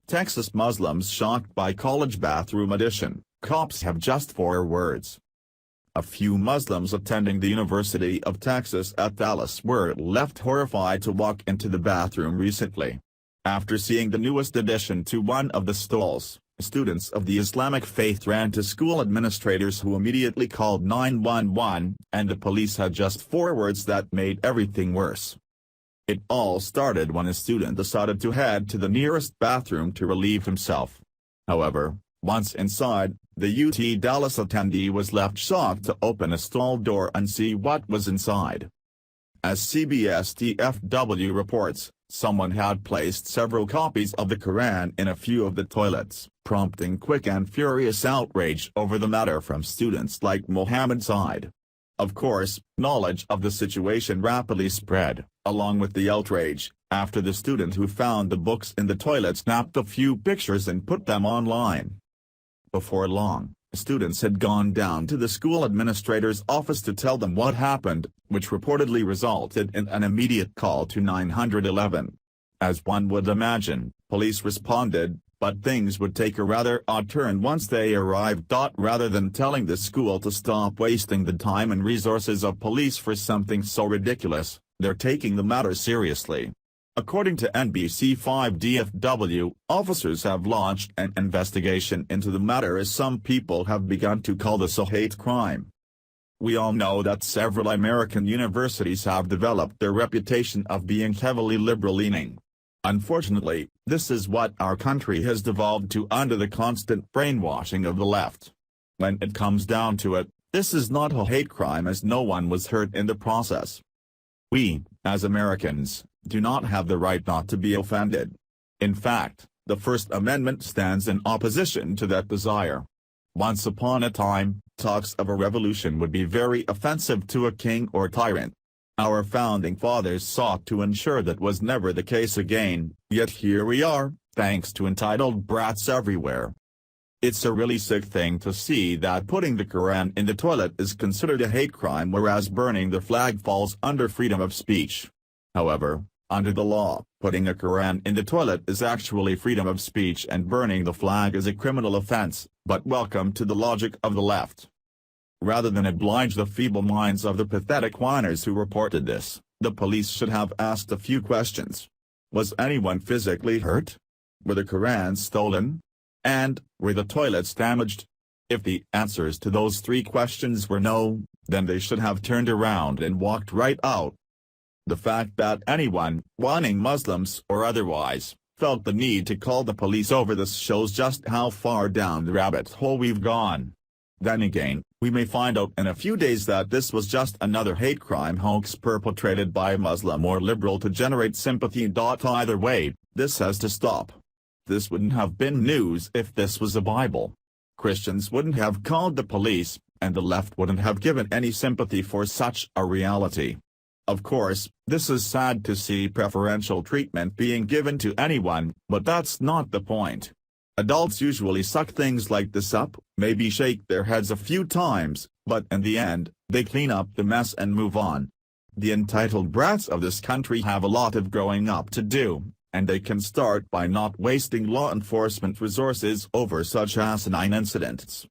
Texas Muslims shocked by college bathroom addition, cops have just 4 words. A few Muslims attending the University of Texas at Dallas were left horrified to walk into the bathroom recently. After seeing the newest addition to one of the stalls, students of the Islamic faith ran to school administrators who immediately called 911, and the police had just 4 words that made everything worse. It all started when a student decided to head to the nearest bathroom to relieve himself. However, once inside, the UT Dallas attendee was left shocked to open a stall door and see what was inside. As CBS DFW reports, someone had placed several copies of the Quran in a few of the toilets, prompting quick and furious outrage over the matter from students like Mohammed Said. Of course, knowledge of the situation rapidly spread, along with the outrage, after the student who found the books in the toilet snapped a few pictures and put them online. Before long, students had gone down to the school administrator's office to tell them what happened, which reportedly resulted in an immediate call to 911. As one would imagine, police responded, but things would take a rather odd turn once they arrived. Rather than telling the school to stop wasting the time and resources of police for something so ridiculous, they're taking the matter seriously. According to NBC5 DFW, officers have launched an investigation into the matter as some people have begun to call this a hate crime. We all know that several American universities have developed their reputation of being heavily liberal-leaning. Unfortunately, this is what our country has devolved to under the constant brainwashing of the left. When it comes down to it, this is not a hate crime as no one was hurt in the process. We, as Americans, do not have the right not to be offended. In fact, the First Amendment stands in opposition to that desire. Once upon a time, talks of a revolution would be very offensive to a king or tyrant. Our founding fathers sought to ensure that was never the case again, yet here we are, thanks to entitled brats everywhere. It's a really sick thing to see that putting the Quran in the toilet is considered a hate crime, whereas burning the flag falls under freedom of speech. However, under the law, putting a Quran in the toilet is actually freedom of speech and burning the flag is a criminal offense, but welcome to the logic of the left. Rather than oblige the feeble minds of the pathetic whiners who reported this, the police should have asked a few questions. Was anyone physically hurt? Were the Qurans stolen? And, were the toilets damaged? If the answers to those 3 questions were no, then they should have turned around and walked right out. The fact that anyone, wanting Muslims or otherwise, felt the need to call the police over this shows just how far down the rabbit hole we've gone. Then again, we may find out in a few days that this was just another hate crime hoax perpetrated by a Muslim or liberal to generate sympathy. Either way, this has to stop. This wouldn't have been news if this was a Bible. Christians wouldn't have called the police, and the left wouldn't have given any sympathy for such a reality. Of course, this is sad to see preferential treatment being given to anyone, but that's not the point. Adults usually suck things like this up, maybe shake their heads a few times, but in the end, they clean up the mess and move on. The entitled brats of this country have a lot of growing up to do, and they can start by not wasting law enforcement resources over such asinine incidents.